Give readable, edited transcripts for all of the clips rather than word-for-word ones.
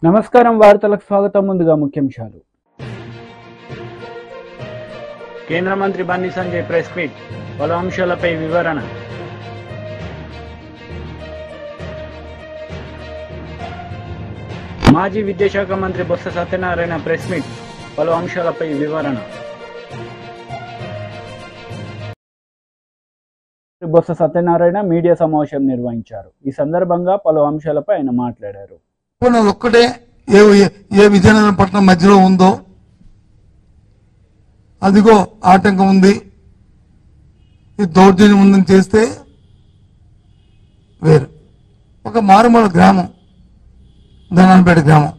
నమస్కారం వార్తలకు స్వాగతం. ముందుగా ముఖ్యాంశాలు. కేంద్ర మంత్రి బండి సంజయ్ ప్రెస్ మీట్, పలు అంశాలపై వివరణ. మాజీ విద్యాశాఖ మంత్రి బొత్స సత్యనారాయణ ప్రెస్ మీట్, పలు అంశాలపై వివరణ. బొత్స సత్యనారాయణ మీడియా సమావేశం నిర్వహించారు. ఈ సందర్భంగా పలు అంశాలపై ఆయన మాట్లాడారు. ఒక్కటే ఏ విజయనగరం పట్టణం మధ్యలో ఉందో అదిగో ఆటంకం ఉంది, ఈ దౌర్జన్యం ఉందని చేస్తే వేరు. ఒక మారుమూల గ్రామం, ధనాన్పేట గ్రామం,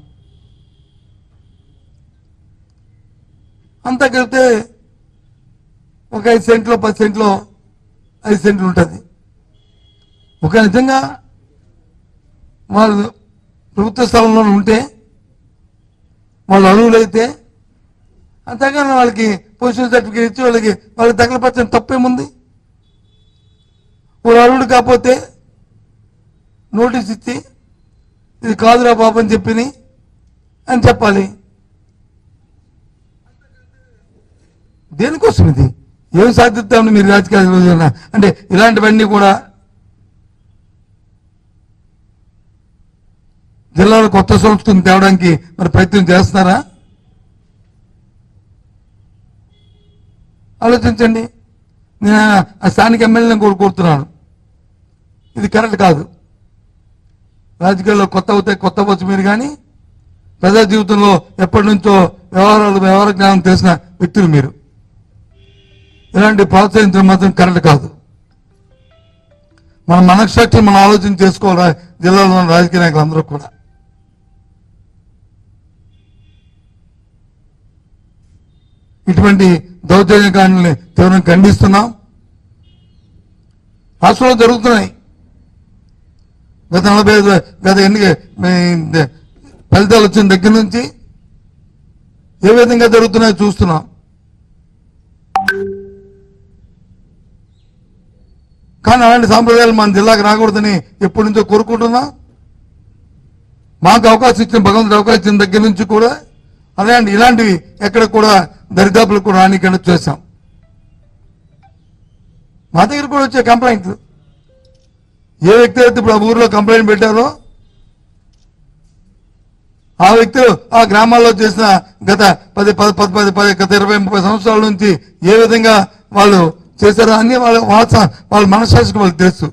అంతా కలిపితే ఒక 5 సెంట్లో 10 సెంట్లో 5 సెంట్లు ఉంటుంది. ఒక నిజంగా వాళ్ళు ప్రభుత్వ స్థలంలో ఉంటే వాళ్ళు అర్హులైతే అంతగానే వాళ్ళకి పొజిషన్ సర్టిఫికేట్ ఇచ్చి వాళ్ళకి తగలపరచని తప్పేముంది? వాళ్ళు అర్హుడు కాకపోతే నోటీస్ ఇచ్చి ఇది కాదురా బాబు అని అని చెప్పాలి. దేనికోసం ఇది? ఏం సాధిస్తామని మీరు రాజకీయాలు అంటే ఇలాంటివన్నీ కూడా జిల్లాలో కొత్త సంస్కృతిని తేవడానికి మరి ప్రయత్నం చేస్తున్నారా? ఆలోచించండి. నేను ఆ స్థానిక ఎమ్మెల్యేని కోరుతున్నాను, ఇది కరెక్ట్ కాదు. రాజకీయాల్లో కొత్త అవుతాయి, కొత్త వచ్చు మీరు, కానీ ప్రజా జీవితంలో ఎప్పటి నుంచో వ్యవహార జ్ఞానం తెలిసిన వ్యక్తులు మీరు. ఇలాంటి ప్రోత్సహించడం మాత్రం కరెక్ట్ కాదు. మన మనస్సాక్షి మనం ఆలోచన చేసుకోవాలి. జిల్లాలో ఉన్న రాజకీయ నాయకులు అందరూ కూడా ఇటువంటి దౌర్జన్యకాండల్ని తీవ్రంగా ఖండిస్తున్నాం. రాష్ట్రంలో జరుగుతున్నాయి. గత 45 ఎన్నిక ఫలితాలు వచ్చిన దగ్గర నుంచి ఏ విధంగా జరుగుతున్నాయో చూస్తున్నాం. కానీ అలాంటి సాంప్రదాయాలు మన జిల్లాకు రాకూడదని ఎప్పటి నుంచో కోరుకుంటున్నాం. మాకు అవకాశం ఇచ్చిన, భగవంతుడు అవకాశం ఇచ్చిన దగ్గర నుంచి కూడా ఇలాంటివి ఎక్కడ కూడా దరిదాపులు కూడా రానికన్నా చేశాం. మా దగ్గర కూడా వచ్చే కంప్లైంట్లు, ఏ వ్యక్తి అయితే ఇప్పుడు ఆ ఊర్లో కంప్లైంట్ పెట్టారో ఆ వ్యక్తులు ఆ గ్రామాల్లో చేసిన గత 20-30 సంవత్సరాల నుంచి ఏ విధంగా వాళ్ళు చేశారో అన్ని వాళ్ళ మనస్సాక్షికి వాళ్ళకి తెలుసు.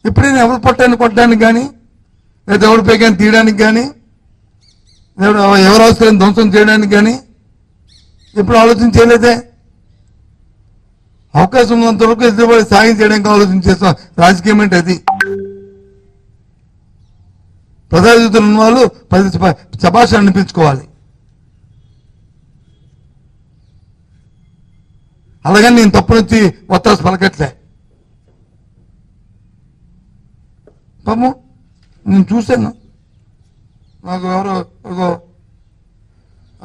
ఇప్పుడైనా ఎవరు పట్టాన్ని కొట్టడానికి కానీ, లేదా ఎవరి పేకాన్ని తీయడానికి కానీ, ఎవరు అవసరం ధ్వంసం చేయడానికి కానీ ఎప్పుడు ఆలోచన చేయలేదే. అవకాశం ఉన్నంత వరకు ఎదురుబడి సాయం చేయడానికి ఆలోచన చేస్తాం. రాజకీయం అంటే అది. ప్రజాజీవితంలో ఉన్న వాళ్ళు 10 శభాష అనిపించుకోవాలి. అలాగని నేను తప్పు నుంచి ఒత్తాసు పలకట్లే. పాము నేను చూశాను, నాకు ఎవరో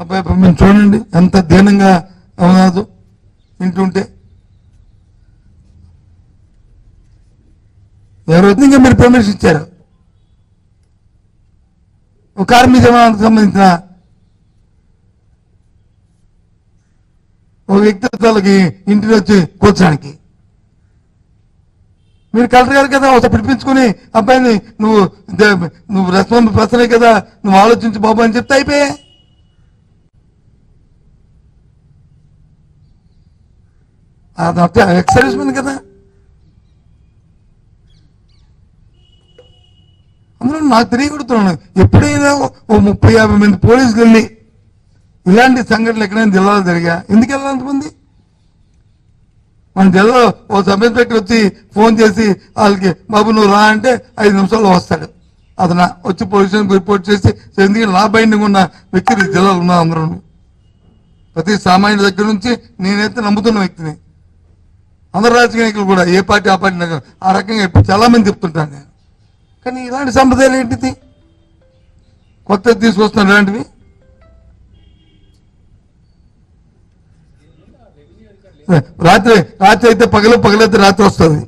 అబ్బాయి మేము చూడండి ఎంత దీనంగా అవునాదు వింటుంటే. ఎవరైతే మీరు పర్మిషన్ ఇచ్చారు? ఒక కార్మిక జమానికి సంబంధించిన ఒక వ్యక్తిత్వాలకి ఇంటికి వచ్చి కూర్చోడానికి మీరు కలెక్టర్ గారు కదా ఒకసారి పిలిపించుకుని అబ్బాయిని నువ్వు రెస్పాన్స్ పర్సనే కదా, నువ్వు ఆలోచించు బాబు అని చెప్తే అయిపోయా. అది ఎక్సర్విస్మెంట్ కదా. అందులో నాకు తెలియకూడుతున్నాను, ఎప్పుడైనా ఓ 30-50 మంది పోలీసులు వెళ్ళి ఇలాంటి సంఘటనలు ఎక్కడైనా జిల్లాలో జరిగా ఎందుకు వెళ్ళాలి అంతమంది? మన జిల్లాలో ఓ సబ్ ఇన్స్పెక్టర్ వచ్చి ఫోన్ చేసి వాళ్ళకి బాబు నువ్వు రా అంటే 5 నిమిషాల్లో వస్తాడు. అతను వచ్చి పోలీసులకు రిపోర్ట్ చేసి ఎందుకంటే నా బైండింగ్ ఉన్న వ్యక్తులు జిల్లాలో ఉన్నా అందరూ. ప్రతి సామాన్యుడి దగ్గర నుంచి నేనైతే నమ్ముతున్న వ్యక్తిని. అందరు రాజకీయ నాయకులు కూడా ఏ పార్టీ ఆ పార్టీ ఆ రకంగా చాలా మంది చెప్తుంటాను నేను. కానీ ఇలాంటి సంప్రదాయాలు ఏంటిది? కొత్తది తీసుకొస్తున్నారు ఇలాంటివి. రాత్రి అయితే పగలైతే రాత్రి వస్తుంది.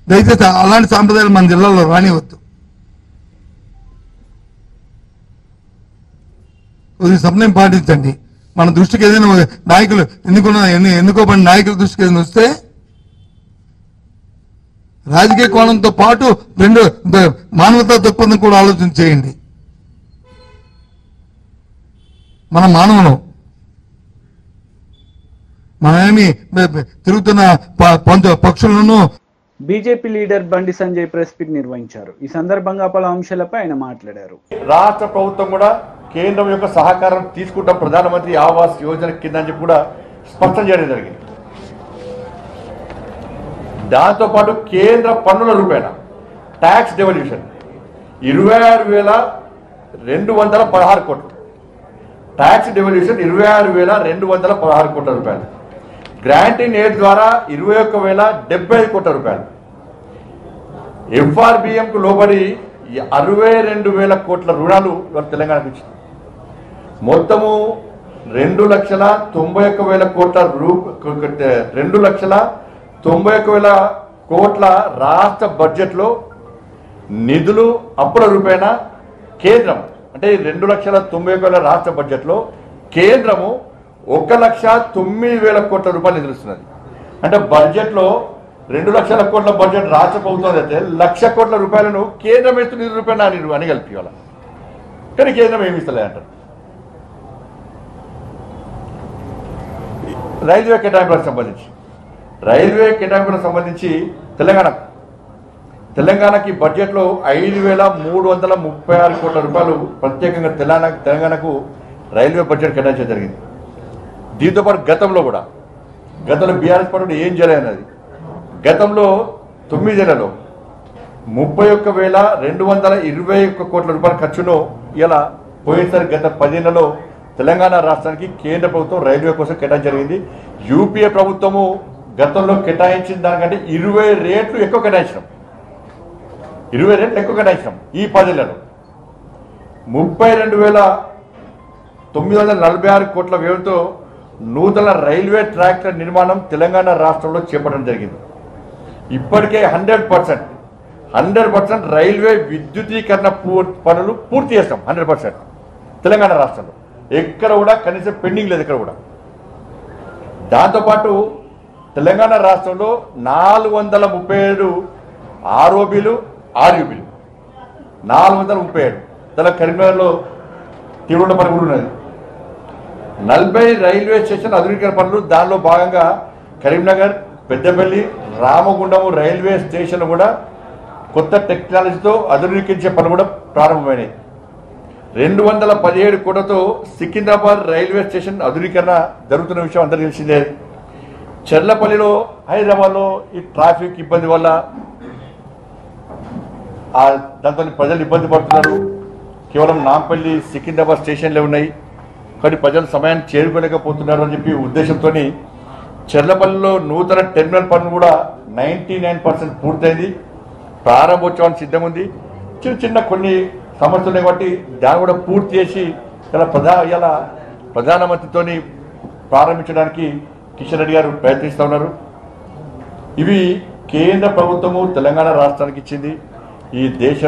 దయచేసి అలాంటి సాంప్రదాయాలు మన జిల్లాలో రానివద్దు. కొద్ది సమయం పాటించండి. మన దృష్టికి ఏదైనా నాయకులు ఎన్నుకోబడిన నాయకుల దృష్టికి ఏదైనా వస్తే రాజకీయ కోణంతో పాటు రెండు మానవతా దృక్పథం కూడా ఆలోచన చేయండి. మన మానవులు మనమేమి తిరుగుతున్న పక్షులను. BJP leader Bandi Sanjay press meet నిర్వహించారు. ఈ సందర్భంగా పలు అంశాలపై ఆయన మాట్లాడారు. రాష్ట్ర ప్రభుత్వం కూడా కేంద్రం యొక్క సహకారం తీసుకుంటాం ప్రధానమంత్రి ఆవాస్ యోజన కింద అని చెప్పి కూడా స్పష్టం చేయడం జరిగింది. దాంతోపాటు కేంద్ర పన్నుల రూపేణ ట్యాక్స్ డెవల్యూషన్ 26,216 కోట్లు, ట్యాక్స్ డెవల్యూషన్ 26,216 కోట్ల రూపాయలు, గ్రాంటింగ్ ఎయిడ్ ద్వారా 21,075 కోట్ల రూపాయలు, ఎఫ్ఆర్బిఎంకు లోబడి 62,000 కోట్ల రుణాలు ఇవాళ తెలంగాణకు ఇచ్చింది. మొత్తము 2,91,000 కోట్ల 2,91,000 కోట్ల రాష్ట్ర బడ్జెట్లో నిధులు అప్పుల రూపేణ కేంద్రం అంటే 2,91,000 రాష్ట్ర బడ్జెట్లో కేంద్రము 1,09,000 కోట్ల రూపాయలు నిధులుస్తున్నది. అంటే బడ్జెట్లో 2 లక్షల కోట్ల బడ్జెట్ రాష్ట్ర ప్రభుత్వం అయితే 1,00,000 కోట్ల రూపాయలను కేంద్రం ఇస్తూ నిధుల రూపాయలు అని కలిపి ఇవ్వాలి. కానీ కేంద్రం ఏమి ఇస్తలే అంటారు. రైల్వే కేటాయింపులకు సంబంధించి తెలంగాణకి బడ్జెట్లో 5,336 కోట్ల రూపాయలు ప్రత్యేకంగా తెలంగాణకు రైల్వే బడ్జెట్ కేటాయించడం జరిగింది. దీంతోపాటు గతంలో బీఆర్ఎస్ పార్టీ ఏం చేయలేదన్నది. గతంలో 9 నెలల్లో 31,221 కోట్ల రూపాయల ఖర్చును ఇలా పోయినసారి గత 10 నెలలో తెలంగాణ రాష్ట్రానికి కేంద్ర ప్రభుత్వం రైల్వే కోసం కేటాయించడం జరిగింది. యూపీఏ ప్రభుత్వము గతంలో కేటాయించిన దానికంటే 20 రెట్లు ఎక్కువ కేటాయించినాం. ఈ 10 నెలలు 32,946 కోట్ల వ్యయంతో నూతన రైల్వే ట్రాక్ల నిర్మాణం తెలంగాణ రాష్ట్రంలో చేపట్టడం జరిగింది. ఇప్పటికే 100% రైల్వే విద్యుతీకరణ పనులు పూర్తి చేస్తాం. 100% తెలంగాణ రాష్ట్రంలో ఎక్కడ కూడా కనీసం పెండింగ్ లేదు ఎక్కడ కూడా. దాంతోపాటు తెలంగాణ రాష్ట్రంలో 437 ఆర్ఓబీలు ఆర్యూబీలు 437 కరీంనగర్లో తీవ్ర పని కూడా ఉన్నది. 40 రైల్వే స్టేషన్ ఆధునీకరణ పనులు దానిలో భాగంగా కరీంనగర్, పెద్దపల్లి, రామగుండం రైల్వే స్టేషన్ కూడా కొత్త టెక్నాలజీతో ఆధునీకరించే పనులు కూడా ప్రారంభమైనాయి. 217 కోట్లతో సికింద్రాబాద్ రైల్వే స్టేషన్ ఆధునీకరణ జరుగుతున్న విషయం అందరికీ తెలిసిందే. చెర్లపల్లిలో హైదరాబాద్లో ఈ ట్రాఫిక్ ఇబ్బంది వల్ల దాంతో ప్రజలు ఇబ్బంది పడుతున్నారు. కేవలం నాంపల్లి, సికింద్రాబాద్ స్టేషన్లే ఉన్నాయి. కానీ ప్రజలు సమయాన్ని చేరుకోలేకపోతున్నారు అని చెప్పి ఉద్దేశంతో చెర్లపల్లిలో నూతన టెర్మినల్ పనులు కూడా 99% పూర్తయింది. ప్రారంభోత్సవానికి సిద్ధం ఉంది. చిన్న కొన్ని సమస్యలు కాబట్టి దాన్ని కూడా పూర్తి చేసి ఇలా ప్రధానమంత్రితో ప్రారంభించడానికి కిషన్ రెడ్డి గారు ప్రయత్నిస్తూ ఉన్నారు. ఇవి కేంద్ర ప్రభుత్వము తెలంగాణ రాష్ట్రానికి ఇచ్చింది. ఈ దేశ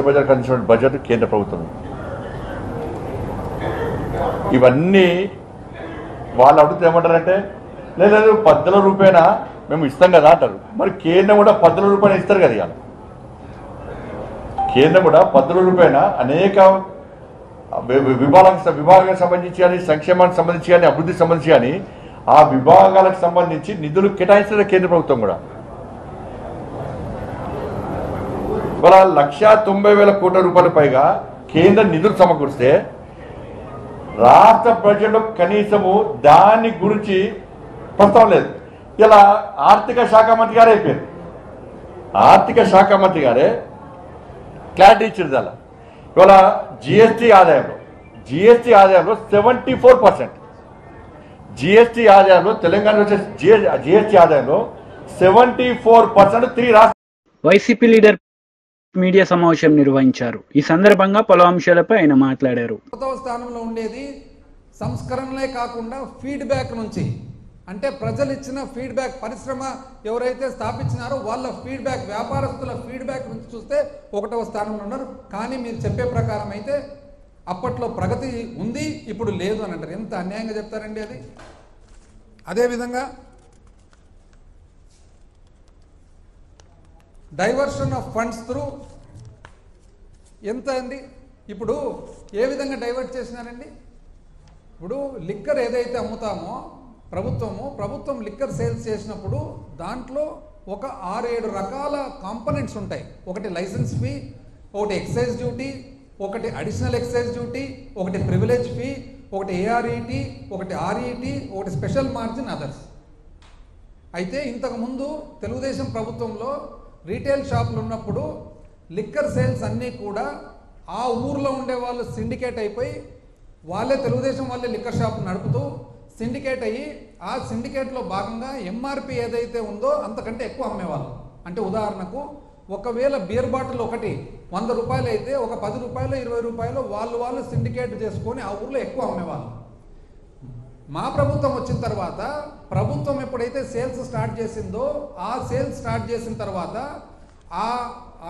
ప్రజలకు అందించిన బడ్జెట్ కేంద్ర ప్రభుత్వం. ఇవన్నీ వాళ్ళు అడుగుతూ ఏమంటారంటే లేదు 10,000 రూపాయన మేము ఇస్తాం కదా అంటారు. మరి కేంద్రం కూడా 10,000 రూపాయలు ఇస్తారు కదా. ఇవాళ కేంద్రం కూడా 10,000 రూపాయన అనేక విభాగాలకు సంబంధించి కానీ, సంక్షేమానికి సంబంధించి కానీ, అభివృద్ధికి సంబంధించి కానీ ఆ విభాగాలకు సంబంధించి నిధులు కేటాయించిన కేంద్ర ప్రభుత్వం కూడా. ఇవాళ 1,90,000 కోట్ల రూపాయల పైగా కేంద్ర నిధులు సమకూరిస్తే రాష్ట్ర బడ్జెట్లో కనీసము దాని గురించి ప్రస్తావన లేదు. ఇలా ఆర్థిక శాఖ మంత్రి గారే అయిపోయారు. ఆర్థిక శాఖ మంత్రి గారే క్లారిటీ ఇచ్చింది. అలా ఇవాళ జిఎస్టీ ఆదాయంలో 74%, జిఎస్టీ ఆదాయంలో తెలంగాణ వచ్చే జిఎస్టీ ఆదాయంలో 74% 3 రాష్ట్ర. వైసీపీ లీడర్ మీడియా సమావేశం నిర్వహించారు. ఈ సందర్భంగా పలు అంశాలపై ఆయన మాట్లాడారు. స్థానంలో ఉండేది సంస్కరణలే కాకుండా ఫీడ్బ్యాక్ నుంచి అంటే ప్రజలు ఇచ్చిన ఫీడ్బ్యాక్, పరిశ్రమ ఎవరైతే స్థాపించినారో వాళ్ళ ఫీడ్బ్యాక్, వ్యాపారస్తుల ఫీడ్బ్యాక్ నుంచి చూస్తే 1వ స్థానంలో ఉన్నారు. కానీ మీరు చెప్పే ప్రకారం అయితే అప్పట్లో ప్రగతి ఉంది, ఇప్పుడు లేదు అని అంటారు. ఎంత అన్యాయంగా చెప్తారండి అది. అదేవిధంగా డైవర్షన్ ఆఫ్ ఫండ్స్ త్రూ ఎంత అండి, ఇప్పుడు ఏ విధంగా డైవర్ట్ చేసినారండి? ఇప్పుడు లిక్కర్ ఏదైతే అమ్ముతామో ప్రభుత్వం లిక్కర్ సేల్స్ చేసినప్పుడు దాంట్లో ఒక 6-7 రకాల కాంపనెంట్స్ ఉంటాయి. ఒకటి లైసెన్స్ ఫీ, ఒకటి ఎక్సైజ్ డ్యూటీ, ఒకటి అడిషనల్ ఎక్సైజ్ డ్యూటీ, ఒకటి ప్రివిలేజ్ ఫీ, ఒకటి ఏఆర్ఈటీ, ఒకటి ఆర్ఈటీ, ఒకటి స్పెషల్ మార్జిన్, అదర్స్. అయితే ఇంతకుముందు తెలుగుదేశం ప్రభుత్వంలో రీటైల్ షాపులు ఉన్నప్పుడు లిక్కర్ సేల్స్ అన్నీ కూడా ఆ ఊర్లో ఉండే వాళ్ళు సిండికేట్ అయిపోయి వాళ్ళే తెలుగుదేశం వాళ్ళే లిక్కర్ షాప్ నడుపుతూ సిండికేట్ అయ్యి ఆ సిండికేట్లో భాగంగా ఎంఆర్పి ఏదైతే ఉందో అంతకంటే ఎక్కువ అమ్మేవాళ్ళు. అంటే ఉదాహరణకు ఒకవేళ బియర్ బాటిల్ ఒకటి 100 రూపాయలు అయితే ఒక 10 రూపాయలు 20 రూపాయలు వాళ్ళు సిండికేట్ చేసుకొని ఆ ఊర్లో ఎక్కువ అమ్మేవాళ్ళు. మా ప్రభుత్వం వచ్చిన తర్వాత ప్రభుత్వం ఎప్పుడైతే సేల్స్ స్టార్ట్ చేసిందో ఆ సేల్స్ స్టార్ట్ చేసిన తర్వాత ఆ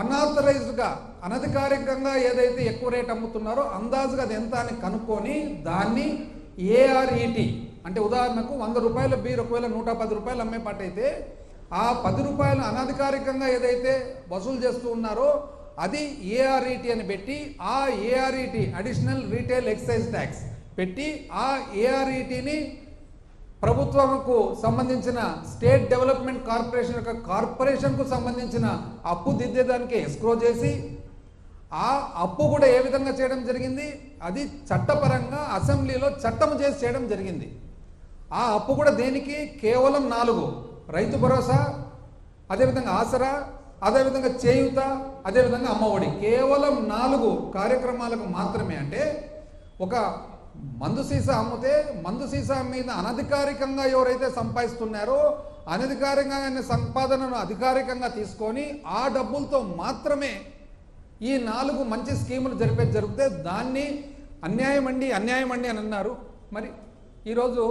అన్ఆథరైజ్డ్గా అనధికారికంగా ఏదైతే ఎక్కువ రేట్ అమ్ముతున్నారో అందాజుగా అది ఎంత అని కనుక్కొని దాన్ని ఏఆర్ఈటీ, అంటే ఉదాహరణకు 100 రూపాయల బీర్ ఒకవేళ 110 రూపాయలు అమ్మే పాట అయితే ఆ 10 రూపాయలు అనధికారికంగా ఏదైతే వసూలు చేస్తూ ఉన్నారో అది ఏఆర్ఈటీ అని పెట్టి ఆ ఏఆర్ఈటీ అడిషనల్ రీటైల్ ఎక్సైజ్ ట్యాక్స్ పెట్టి ఆ ఏఆర్ఈటీని ప్రభుత్వంకు సంబంధించిన స్టేట్ డెవలప్మెంట్ కార్పొరేషన్ యొక్క కార్పొరేషన్కు సంబంధించిన అప్పు దిద్దేదానికి ఎస్క్రో చేసి ఆ అప్పు కూడా ఏ విధంగా చేయడం జరిగింది, అది చట్టపరంగా అసెంబ్లీలో చట్టం చేసి చేయడం జరిగింది. ఆ అప్పు కూడా దేనికి, కేవలం 4, రైతు భరోసా, అదేవిధంగా ఆసరా, అదేవిధంగా చేయూత, అదేవిధంగా అమ్మఒడి, కేవలం 4 కార్యక్రమాలకు మాత్రమే. అంటే ఒక మందు సీసా అమ్మితే మందు సీసా మీద అనధికారికంగా ఎవరైతే సంపాదిస్తున్నారో అనధికారికంగా సంపాదనను అధికారికంగా తీసుకొని ఆ డబ్బులతో మాత్రమే ఈ 4 మంచి స్కీములు జరిగితే దాన్ని అన్యాయం అండి అని అన్నారు. మరి ఈరోజు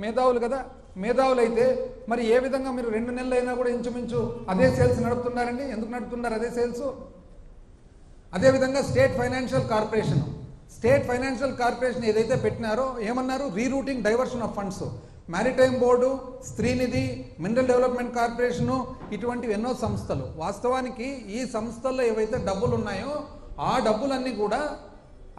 మేధావులు కదా, మేధావులు అయితే మరి ఏ విధంగా మీరు 2 నెలలు అయినా కూడా ఇంచుమించు అదే సేల్స్ నడుపుతున్నారండి? ఎందుకు నడుపుతున్నారు అదే సేల్స్? అదేవిధంగా స్టేట్ ఫైనాన్షియల్ కార్పొరేషన్ ఏదైతే పెట్టినారో ఏమన్నారు, rerouting diversion of funds. Maritime board, Streenidhi, mineral development corporation, ఇటువంటివి ఎన్నో సంస్థలు. వాస్తవానికి ఈ సంస్థల్లో ఏవైతే డబ్బులు ఉన్నాయో ఆ డబ్బులన్నీ కూడా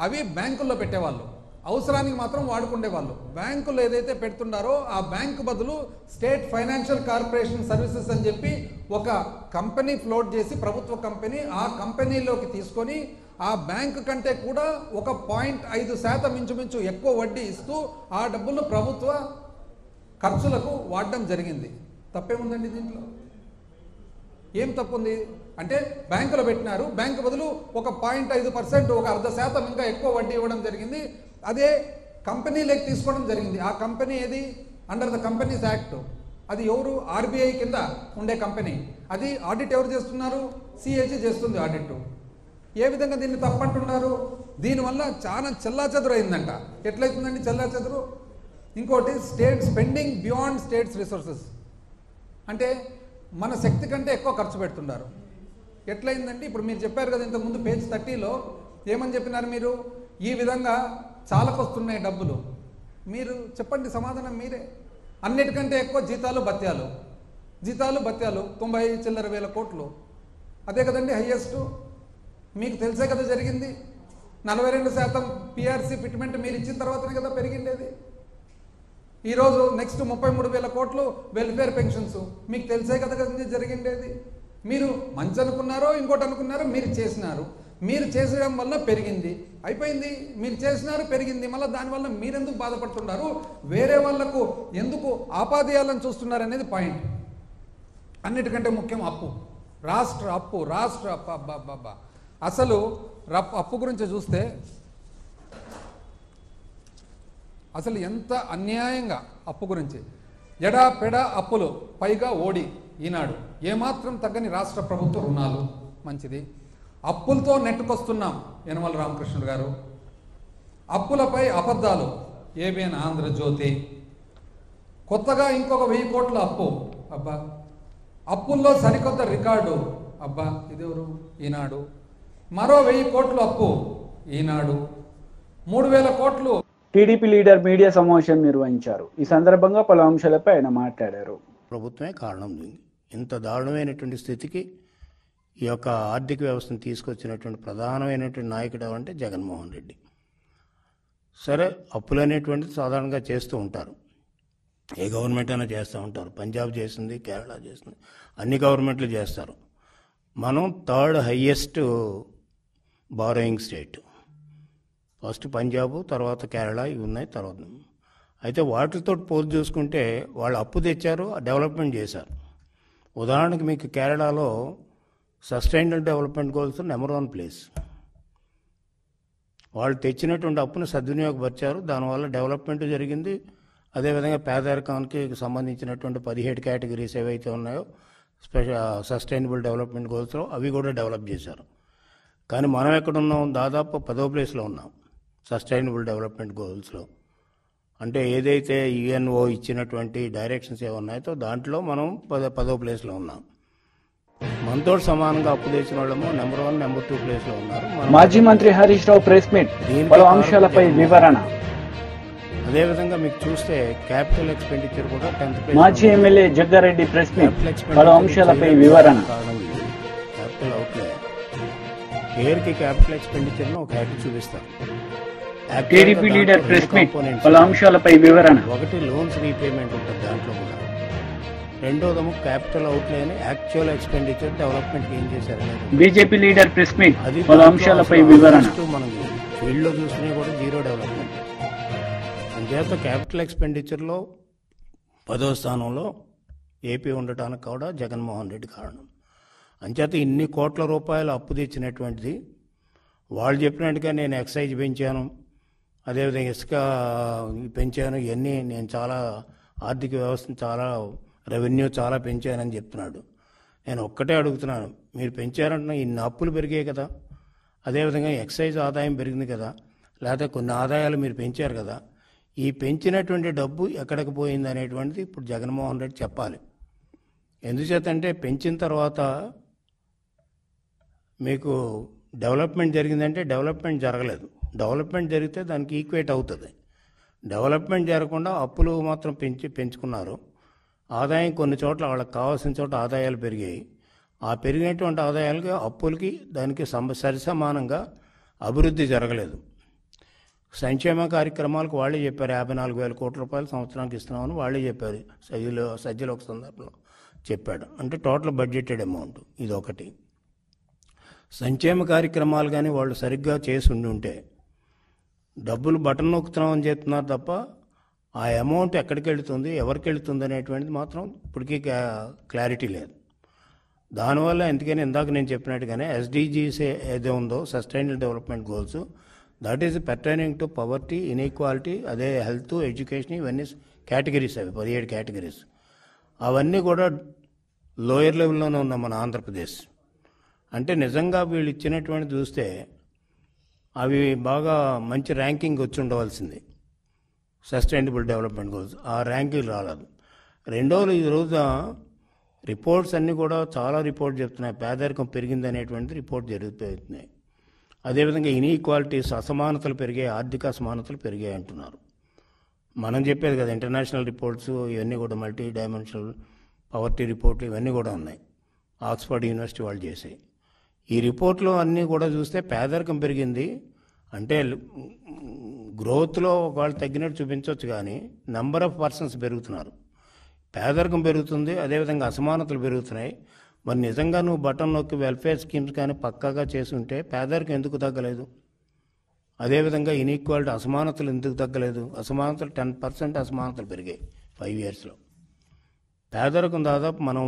అవి బ్యాంకుల్లో పెట్టేవాళ్ళు, అవసరానికి మాత్రం వాడుకునేవాళ్ళు. బ్యాంకులు ఏదైతే పెడుతున్నారో ఆ బ్యాంకు బదులు స్టేట్ ఫైనాన్షియల్ కార్పొరేషన్ సర్వీసెస్ అని చెప్పి ఒక కంపెనీ ఫ్లోట్ చేసి, ప్రభుత్వ కంపెనీ, ఆ కంపెనీలోకి తీసుకొని ఆ బ్యాంకు కంటే కూడా ఒక 0.5% ఇంచుమించు ఎక్కువ వడ్డీ ఇస్తూ ఆ డబ్బులు ప్రభుత్వ ఖర్చులకు వాడడం జరిగింది. తప్పేముందండి దీంట్లో? ఏం తప్పుంది అంటే బ్యాంకులో పెట్టినారు, బ్యాంకు బదులు ఒక 0.5%, ఒక 0.5% ఇంకా ఎక్కువ వడ్డీ ఇవ్వడం జరిగింది. అదే కంపెనీలోకి తీసుకోవడం జరిగింది. ఆ కంపెనీ ఏది? Under the companies act. అది ఎవరు? ఆర్బీఐ కింద ఉండే కంపెనీ. అది ఆడిట్ ఎవరు చేస్తున్నారు? సిఏజీ చేస్తుంది ఆడిట్. ఏ విధంగా దీన్ని తప్పంటున్నారు? దీనివల్ల చాలా చెల్లాచెదురు అయిందంట. ఎట్లయితుందండి చెల్లాచెదురు? ఇంకోటి state spending beyond states resources, అంటే మన శక్తి కంటే ఎక్కువ ఖర్చు పెడుతున్నారు. ఎట్లయిందండి? ఇప్పుడు మీరు చెప్పారు కదా ఇంతకుముందు పేజ్ 30లో ఏమని చెప్పినారు మీరు? ఈ విధంగా చాలకొస్తున్నాయి డబ్బులు. మీరు చెప్పండి సమాధానం మీరే. అన్నిటికంటే ఎక్కువ జీతాలు భత్యాలు 90 చిల్లర వేల కోట్లు. అదే కదండి హైయెస్ట్. మీకు తెలిసే కదా జరిగింది. 42% పిఆర్సీ ఫిట్మెంట్ మీరు ఇచ్చిన తర్వాతనే కదా పెరిగిండేది. ఈరోజు నెక్స్ట్ 33,000 కోట్లు వెల్ఫేర్ పెన్షన్స్. మీకు తెలిసే కదా జరిగిండేది. మీరు మంచి అనుకున్నారో ఇంకోటి అనుకున్నారో మీరు చేసినారు. మీరు చేసడం వల్ల పెరిగింది, అయిపోయింది. మీరు చేసినారు, పెరిగింది. మళ్ళీ దానివల్ల మీరెందుకు బాధపడుతున్నారు? వేరే వాళ్లకు ఎందుకు ఆపాదయాలను చూస్తున్నారు అనేది పాయింట్. అన్నిటికంటే ముఖ్యం అప్పు, రాష్ట్ర అప్పు. అబ్బా అసలు అప్పు గురించి చూస్తే అసలు ఎంత అన్యాయంగా అప్పు గురించి ఎడా పెడా అప్పులు, పైగా ఓడి ఈనాడు ఏమాత్రం తగ్గని రాష్ట్ర ప్రభుత్వ రుణాలు. మంచిది. అప్పులతో నెట్టుకొస్తున్నాం యనమల రామకృష్ణుడు గారు. అప్పులపై అబద్ధాలు, ఏబిఎన్ ఆంధ్రజ్యోతి. కొత్తగా ఇంకొక 1000 కోట్ల అప్పు. అబ్బా, అప్పుల్లో సరికొత్త రికార్డు. అబ్బా, ఇదెవరు? ఈనాడు. మరో 1000 కోట్లు అప్పు. ఈనాడు. 3000 కోట్లు. టీడీపీ లీడర్ మీడియా సమావేశం నిర్వహించారు. ఈ సందర్భంగా పలు అంశాలపై ఆయన మాట్లాడారు. ప్రభుత్వమే కారణం. ఇంత దారుణమైనటువంటి స్థితికి ఈ యొక్క ఆర్థిక వ్యవస్థను తీసుకొచ్చినటువంటి ప్రధానమైనటువంటి నాయకుడు అంటే జగన్మోహన్ రెడ్డి. సరే, అప్పులు అనేటువంటిది సాధారణంగా చేస్తూ ఉంటారు, ఏ గవర్నమెంట్ అయినా చేస్తూ ఉంటారు. పంజాబ్ చేసింది, కేరళ చేసింది, అన్ని గవర్నమెంట్లు చేస్తారు. మనం 3rd highest borrowing state. First Punjab, తర్వాత కేరళ, ఇవి ఉన్నాయి. తర్వాత అయితే వాటితో పోల్చి చూసుకుంటే వాళ్ళు అప్పు తెచ్చారు, డెవలప్మెంట్ చేశారు. ఉదాహరణకు మీకు కేరళలో sustainable development goals number 1 place. వాళ్ళు తెచ్చినటువంటి అప్పును సద్వినియోగపరిచారు, దానివల్ల డెవలప్మెంట్ జరిగింది. అదేవిధంగా పేదరికానికి సంబంధించినటువంటి 17 కేటగిరీస్ ఏవైతే ఉన్నాయో సస్టైనబుల్ డెవలప్మెంట్ గోల్స్లో అవి కూడా డెవలప్ చేశారు. కానీ మనం ఎక్కడున్నాం? దాదాపు 10వ ప్లేస్లో ఉన్నాం సస్టైనబుల్ డెవలప్మెంట్ గోల్స్లో. అంటే ఏదైతే యుఎన్ఓ ఇచ్చినటువంటి డైరెక్షన్స్ ఏమున్నాయో దాంట్లో మనం 10వ ప్లేస్లో ఉన్నాం. మనతో సమానంగా అప్పు తెచ్చిన వాళ్ళము నెంబర్ 1, నెంబర్ 2 ప్లేస్లో ఉన్నారు. మాజీ మంత్రి హరీష్ రావు ప్రెస్ మీట్, పలు అంశాలపై వివరణ. అదేవిధంగా మీకు చూస్తే క్యాపిటల్ ఎక్స్పెండిచర్ కూడా 10th ప్లేస్. మాజీ ఎమ్మెల్యే జగ్గారెడ్డి ప్రెస్ మీట్, పలు అంశాలపై వివరణ. క్యాపిటల్ అవుట్లే పేరుకి క్యాపిటల్ ఎక్స్పెండిచర్ ఒక హ్యాపీ చూపిస్తారు. టీడీపీ లీడర్ ప్రెస్ మీట్, పలు అంశాలపై వివరణ. ఒకటి లోన్స్ రీపేమెంట్ ఉంటుంది దాంట్లో కూడా. రెండోదేమో క్యాపిటల్ అవుట్లే అని యాక్చువల్ ఎక్స్పెండిచర్ డెవలప్మెంట్ ఏం చేశారు. బీజేపీ లీడర్ ప్రెస్ మీట్, పలు అంశాలపై వివరణ. మనం ఫీల్డ్లో చూసినా కూడా జీరో డెవలప్మెంట్. అంచేత క్యాపిటల్ ఎక్స్పెండిచర్లో 10వ స్థానంలో ఏపీ ఉండటానికి కూడా జగన్మోహన్ రెడ్డి కారణం. అంచేత ఇన్ని కోట్ల రూపాయలు అప్పు తెచ్చినటువంటిది వాళ్ళు చెప్పినట్టుగా నేను ఎక్సైజ్ పెంచాను, అదేవిధంగా ఇసుక పెంచాను, ఇవన్నీ నేను చాలా ఆర్థిక వ్యవస్థను చాలా రెవెన్యూ చాలా పెంచానని చెప్తున్నాడు. నేను ఒక్కటే అడుగుతున్నాను, మీరు పెంచారంటున్నా ఇన్ని అప్పులు పెరిగాయి కదా, అదేవిధంగా ఎక్సైజ్ ఆదాయం పెరిగింది కదా, లేకపోతే కొన్ని ఆదాయాలు మీరు పెంచారు కదా, ఈ పెంచినటువంటి డబ్బు ఎక్కడికి పోయింది అనేటువంటిది ఇప్పుడు జగన్మోహన్ రెడ్డి చెప్పాలి. ఎందుచేతంటే పెంచిన తర్వాత మీకు డెవలప్మెంట్ జరిగిందంటే డెవలప్మెంట్ జరగలేదు. డెవలప్మెంట్ జరిగితే దానికి ఈక్వేట్ అవుతుంది. డెవలప్మెంట్ జరగకుండా అప్పులు మాత్రం పెంచుకున్నారు. ఆదాయం కొన్ని చోట్ల వాళ్ళకి కావాల్సిన చోట ఆదాయాలు పెరిగాయి. ఆ పెరిగినటువంటి ఆదాయాలకి అప్పులకి దానికి సరిసమానంగా అభివృద్ధి జరగలేదు. సంక్షేమ కార్యక్రమాలకు వాళ్ళే చెప్పారు 54,000 కోట్ల రూపాయలు సంవత్సరానికి ఇస్తున్నామని వాళ్ళే చెప్పారు. సజ్జలు ఒక సందర్భంలో చెప్పాడు. అంటే టోటల్ బడ్జెటెడ్ అమౌంట్. ఇది ఒకటి. సంక్షేమ కార్యక్రమాలు కానీ వాళ్ళు సరిగ్గా చేసి ఉంటే డబ్బులు బటన్ నొక్కుతున్నామని చెప్తున్నారు తప్ప ఆ అమౌంట్ ఎక్కడికి వెళుతుంది, ఎవరికి వెళుతుంది అనేటువంటిది మాత్రం ఇప్పటికీ క్లారిటీ లేదు. దానివల్ల ఎందుకని ఇందాక నేను చెప్పినట్టుగానే ఎస్డిజీస్ ఏదో ఉందో sustainable development goals, that is pertaining to poverty, inequality, అదే హెల్త్, ఎడ్యుకేషన్, ఇవన్నీ కేటగిరీస్. అవి 17 కేటగిరీస్. అవన్నీ కూడా లోయర్ లెవెల్లోనే ఉన్నాం మన ఆంధ్రప్రదేశ్. అంటే నిజంగా వీళ్ళు ఇచ్చినటువంటి చూస్తే అవి బాగా మంచి ర్యాంకింగ్ వచ్చి ఉండవలసింది సస్టైనబుల్ డెవలప్మెంట్ గోల్స్. ఆ ర్యాంకింగ్ రాలేదు. రెండోది ఈ రోజు రిపోర్ట్స్ అన్నీ కూడా చాలా రిపోర్ట్ చెప్తున్నాయి పేదరికం పెరిగింది అనేటువంటి రిపోర్ట్ జరుగుతున్నాయి. అదేవిధంగా ఇన్ఈక్వాలిటీస్, అసమానతలు పెరిగాయి, ఆర్థిక అసమానతలు పెరిగాయి అంటున్నారు. మనం చెప్పేది కదా ఇంటర్నేషనల్ రిపోర్ట్స్ ఇవన్నీ కూడా మల్టీ డైమెన్షనల్ పవర్టీ రిపోర్ట్లు ఇవన్నీ కూడా ఉన్నాయి. ఆక్స్ఫర్డ్ యూనివర్సిటీ వాళ్ళు చేసాయి. ఈ రిపోర్ట్లో అన్నీ కూడా చూస్తే పేదరికం పెరిగింది అంటే గ్రోత్లో వాళ్ళు తగ్గినట్టు చూపించవచ్చు, కానీ నెంబర్ ఆఫ్ పర్సన్స్ పెరుగుతున్నారు, పేదరికం పెరుగుతుంది, అదేవిధంగా అసమానతలు పెరుగుతున్నాయి. మరి నిజంగా నువ్వు బటన్ నొక్కి వెల్ఫేర్ స్కీమ్స్ కానీ పక్కాగా చేసి ఉంటే పేదరికం ఎందుకు తగ్గలేదు? అదేవిధంగా ఇన్ఈక్వాలిటీ, అసమానతలు ఎందుకు తగ్గలేదు? అసమానతలు 10% అసమానతలు పెరిగాయి 5 yearsలో. పేదరికం దాదాపు మనం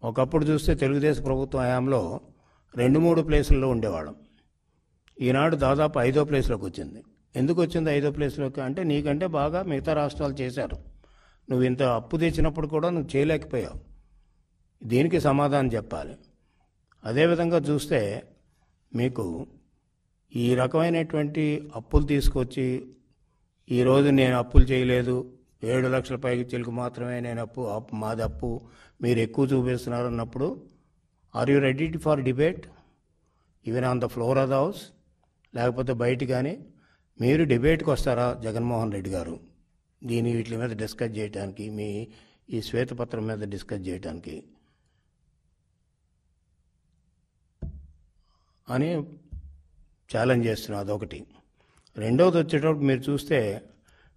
ఒకప్పుడు చూస్తే తెలుగుదేశం ప్రభుత్వం హయాంలో 2-3 ప్లేసుల్లో ఉండేవాళ్ళం. ఈనాడు దాదాపు 5వ ప్లేస్లోకి వచ్చింది. ఎందుకు వచ్చింది 5వ ప్లేస్లోకి అంటే నీకంటే బాగా మిగతా రాష్ట్రాలు చేశారు. నువ్వు ఇంత అప్పు తెచ్చినప్పుడు కూడా నువ్వు చేయలేకపోయావు. దీనికి సమాధానం చెప్పాలి. అదేవిధంగా చూస్తే మీకు ఈ రకమైనటువంటి అప్పులు తీసుకొచ్చి ఈరోజు నేను అప్పులు చేయలేదు, 7 లక్షల పైకి చిలుకు మాత్రమే నేను మాది అప్పు మీరు ఎక్కువ చూపిస్తున్నారు అన్నప్పుడు are you ready for debate even on the floor of the house, లేకపోతే బయట కానీ మీరు డిబేట్కి వస్తారా జగన్మోహన్ రెడ్డి గారు వీటి మీద డిస్కస్ చేయడానికి, మీ ఈ శ్వేతపత్రం మీద డిస్కస్ చేయడానికి అని ఛాలెంజ్ చేస్తున్నారు. అదొకటి. రెండవది వచ్చేటప్పుడు మీరు చూస్తే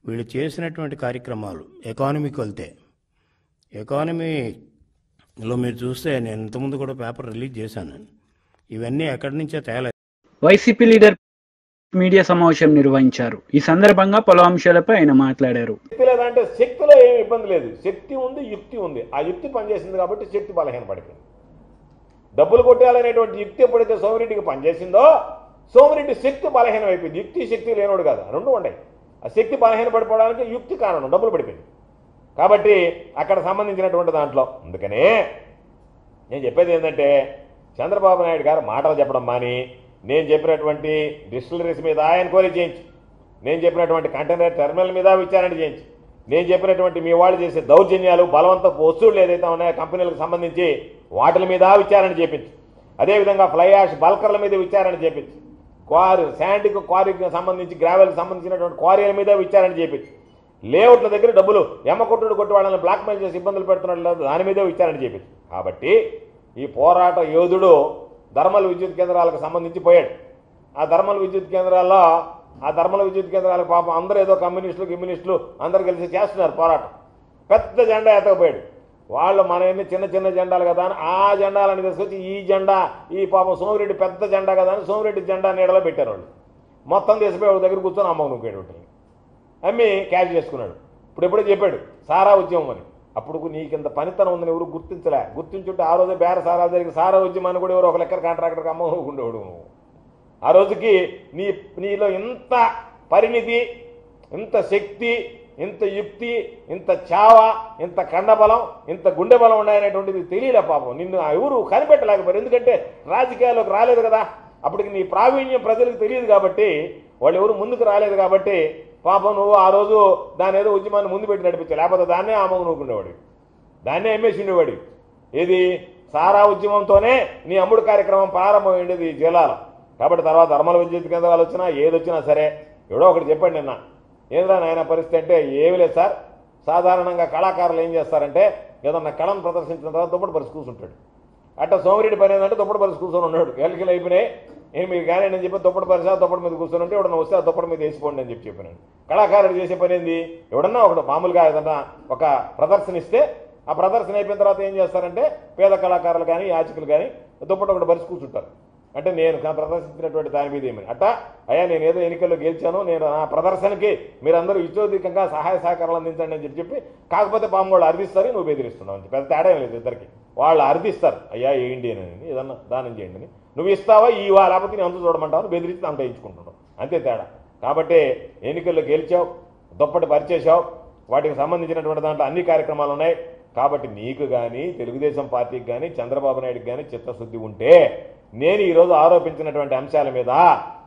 వీళ్ళు చేసినటువంటి కార్యక్రమాలు ఎకానమీకి వెళ్తే, ఎకానమీలో మీరు చూస్తే నేను ఇంతకుముందు కూడా పేపర్ రిలీజ్ చేశాను, ఇవన్నీ ఎక్కడి నుంచే తేలేదు. వైసీపీ లీడర్ మీడియా సమావేశం నిర్వహించారు. ఈ సందర్భంగా పలు అంశాలపై ఆయన మాట్లాడారు. లేదంటే శక్తిలో ఏమి ఇబ్బంది లేదు, శక్తి ఉంది, యుక్తి ఉంది. ఆ యుక్తి పనిచేసింది కాబట్టి శక్తి బలహీన పడిపోయింది. డబ్బులు కొట్టాలనేటువంటి యుక్తి ఎప్పుడైతే సోమిరెడ్డికి పనిచేసిందో సోమిరెడ్డి శక్తి బలహీనం అయిపోయింది. యుక్తి శక్తి లేనోడు కాదు, రెండు ఉన్నాయి. ఆ శక్తి బలహీన పడిపోవడానికి యుక్తి కారణం, డబ్బులు పడిపోయింది. కాబట్టి అక్కడ సంబంధించినటువంటి దాంట్లో అందుకనే నేను చెప్పేది ఏంటంటే చంద్రబాబు నాయుడు గారు మాటలు చెప్పడం మాని నేను చెప్పినటువంటి డిస్టిలరీస్ మీద ఎంక్వైరీ చేయించి, నేను చెప్పినటువంటి కంటైనర్ టెర్మినల్ మీద విచారణ చేయించి, నేను చెప్పినటువంటి మీ వాళ్ళు చేసే దౌర్జన్యాలు, బలవంతపు వస్తువులు ఏదైతే ఉన్నాయో కంపెనీలకు సంబంధించి వాటి మీద విచారణ చేయించి, అదేవిధంగా ఫ్లై యాష్ బల్కర్ల మీద విచారణ చేయించి, శాండ్కి క్వారీకి సంబంధించి గ్రావెల్కి సంబంధించినటువంటి క్వారీల మీద విచారణ చేయించి, లేఅవుట్ల దగ్గర డబ్బులు ఎమ్మకొట్టుడు కొట్టి వాళ్ళని బ్లాక్మెయిల్ చేసి ఇబ్బందులు పెడుతున్నట్లు దాని మీద విచారణ చేయించి. కాబట్టి ఈ పోరాట యోధుడు ధర్మల విద్యుత్ కేంద్రాలకు సంబంధించి పోయాడు. ఆ ధర్మల విద్యుత్ కేంద్రాలకు పాపం అందరూ ఏదో కమ్యూనిస్టులు అందరూ కలిసి చేస్తున్నారు పోరాటం. పెద్ద జెండా ఎత్తకపోయాడు. వాళ్ళు మన ఎన్ని చిన్న చిన్న జెండాలు కదా అని ఆ జెండాలని తీసుకొచ్చి ఈ జెండా, ఈ పాపం సోమిరెడ్డి పెద్ద జెండా కదా అని సోమిరెడ్డి జెండా నీడలో పెట్టారు. వాళ్ళు మొత్తం తీసిపోయి ఒక దగ్గర కూర్చొని అమ్మకు నూకేడు, అమ్మి క్యాష్ చేసుకున్నాడు. ఇప్పుడు ఎప్పుడో చెప్పాడు సారా ఉద్యమం అని. అప్పుడు నీకింత పనితనం ఉందని ఎవరు గుర్తించుంటే ఆ రోజే బేర సారా జరిగిన సారా ఉద్యమాన్ని కూడా ఎవరు ఒక లెక్కర్ కాంట్రాక్టర్కి అమ్మ ఉండేవాడు. ఆ రోజుకి నీలో ఇంత పరిణితి, ఇంత శక్తి, ఇంత యుక్తి, ఇంత చావ, ఇంత కండబలం, ఇంత గుండె బలం ఉన్నాయనేటువంటిది తెలియలే పాపం. నిన్ను ఎవరు కనిపెట్టలేకపోయారు. ఎందుకంటే రాజకీయాల్లోకి రాలేదు కదా, అప్పటికి నీ ప్రావీణ్యం ప్రజలకు తెలియదు కాబట్టి, వాళ్ళు ఎవరు ముందుకు రాలేదు కాబట్టి పాపం నువ్వు ఆ రోజు దాని ఏదో ఉద్యమాన్ని ముందు పెట్టి నడిపించావు. లేకపోతే దాన్నే ఆమోగ నూకుండేవాడు, దాన్నే అమ్మేసి ఉండేవాడు. ఏది సారా ఉద్యమంతోనే నీ అమ్ముడు కార్యక్రమం ప్రారంభమైండేది ఈ జిల్లాలో. కాబట్టి తర్వాత ధర్మల విద్యుత్ కేంద్రాలు వచ్చినా ఏదొచ్చినా సరే ఎవడో ఒకటి చెప్పండి నిన్న, ఏంద్రా నాయన పరిస్థితి అంటే ఏమి లేదు సార్, సాధారణంగా కళాకారులు ఏం చేస్తారంటే ఏదన్నా కళను ప్రదర్శించిన తర్వాత దుప్పటి పరిచి కూర్చుంటాడు. అట్లా సోమిరెడ్డి పని ఏంటంటే దుప్పటి పరిచి కూర్చొని ఉన్నాడు. ఎల్కిలు అయిపోయినాయి, నేను మీరు కానీ అని చెప్పి దుప్పటి పరిచి దుప్పటి మీద కూర్చొని ఉంటే ఎవడన్నా వస్తే ఆ దుప్పటి మీద వేసిపోండి అని చెప్పినాడు. కళాకారుడు చేసే పని ఏంది, ఎవడన్నా ఒకటి మామూలుగా ఏదన్నా ఒక ప్రదర్శన ఇస్తే ఆ ప్రదర్శన అయిపోయిన తర్వాత ఏం చేస్తారంటే పేద కళాకారులు కానీ యాచకులు కానీ దుప్పటి ఒకటి పరిచి కూర్చుంటారు. అంటే నేను ప్రదర్శించినటువంటి దాని మీద ఏమని అట్టా అయ్యా నేను ఏదో ఎన్నికల్లో గెలిచాను, నేను నా ప్రదర్శనకి మీరందరూ ఇచ్చోధికంగా సహాయ సహకారాలు అందించండి అని చెప్పి కాకపోతే పాము వాళ్ళు అర్థిస్తారు, నువ్వు బెదిరిస్తున్నావు అని పెద్ద తేడా లేదు ఇద్దరికి. వాళ్ళు అర్థిస్తారు అయ్యా ఏంటి అని ఏదన్నా దానం చేయండి అని, నువ్వు ఇస్తావా ఇవా లేకపోతే నేను అంత చూడమంటావు, బెదిరించి అంత ఇచ్చుకుంటున్నావు, అంతే తేడా. కాబట్టి ఎన్నికల్లో గెలిచావు, దుప్పటి పరిచేసావు, వాటికి సంబంధించినటువంటి దాంట్లో అన్ని కార్యక్రమాలు ఉన్నాయి. కాబట్టి నీకు కానీ తెలుగుదేశం పార్టీకి కానీ చంద్రబాబు నాయుడుకి కానీ చిత్తశుద్ధి ఉంటే నేను ఈరోజు ఆరోపించినటువంటి అంశాల మీద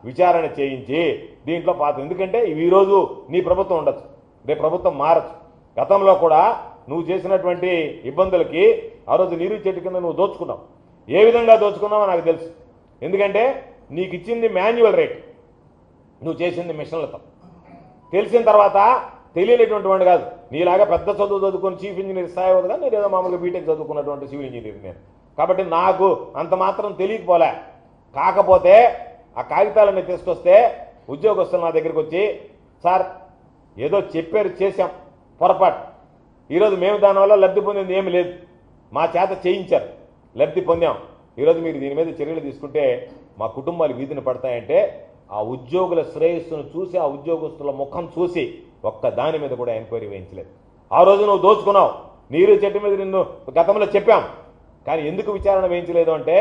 విచారణ చేయించి దీంట్లో ఎందుకంటే ఈరోజు నీ ప్రభుత్వం ఉండొచ్చు, రేపు ప్రభుత్వం మారచ్చు. గతంలో కూడా నువ్వు చేసినటువంటి ఇబ్బందులకి ఆ రోజు నీరు చెట్టు కింద నువ్వు దోచుకున్నావు. ఏ విధంగా దోచుకున్నావో నాకు తెలుసు. ఎందుకంటే నీకు ఇచ్చింది మాన్యువల్ రేట్, నువ్వు చేసింది మిషన్లతో. తెలిసిన తర్వాత తెలియనటువంటి వాడు కాదు, నీలాగా పెద్ద చదువు చదువుకుని చీఫ్ ఇంజనీర్ స్థాయి అవుతుంది కానీ నేను ఏదో మామూలుగా బీటెక్ చదువుకున్నటువంటి సివిల్ ఇంజనీర్ నేను. కాబట్టి నాకు అంత మాత్రం తెలియకపోలే. కాకపోతే ఆ కాగితాలన్నీ తీసుకొస్తే ఉద్యోగస్తులు నా దగ్గరికి వచ్చి సార్ ఏదో చెప్పారు చేశాం పొరపాటు, ఈరోజు మేము దానివల్ల లబ్ధి పొందింది ఏమి లేదు, మా చేత చేయించారు లబ్ధి పొందాం, ఈరోజు మీరు దీని మీద చర్యలు తీసుకుంటే మా కుటుంబాలు వీధిని పడతాయంటే ఆ ఉద్యోగుల శ్రేయస్సును చూసి ఆ ఉద్యోగస్తుల ముఖం చూసి ఒక్క దాని మీద కూడా ఎంక్వైరీ వేయించలేదు. ఆ రోజు నువ్వు దోచుకున్నావు, నీరు చెట్టు మీద నిన్ను గతంలో చెప్పాం, కానీ ఎందుకు విచారణ వేయించలేదు అంటే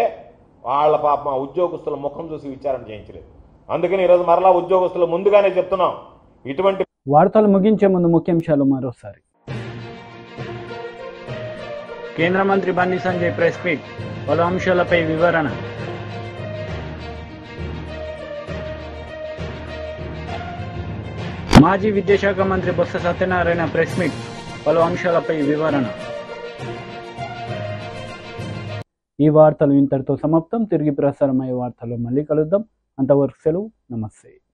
వాళ్ళ పాపం ఆ ఉద్యోగస్తుల ముఖం చూసి విచారణ చేయించలేదు. అందుకని ఈరోజు మరలా ఉద్యోగస్తులు ముందుగానే చెప్తున్నాం ఇటువంటి వార్తలు ముగించే ముందు ముఖ్యాంశాలు మరోసారి. కేంద్ర మంత్రి బండి సంజయ్ ప్రెస్ మీట్, పలు అంశాలపై వివరణ. మాజీ విద్యాశాఖ మంత్రి బొత్స సత్యనారాయణ ప్రెస్ మీట్, పలు అంశాలపై వివరణ. ఈ వార్తలు ఇంతటితో సమాప్తం. తిరిగి ప్రసారమయ్యే వార్తల్లో మళ్ళీ కలుద్దాం. అంతవరకు సెలవు. నమస్తే.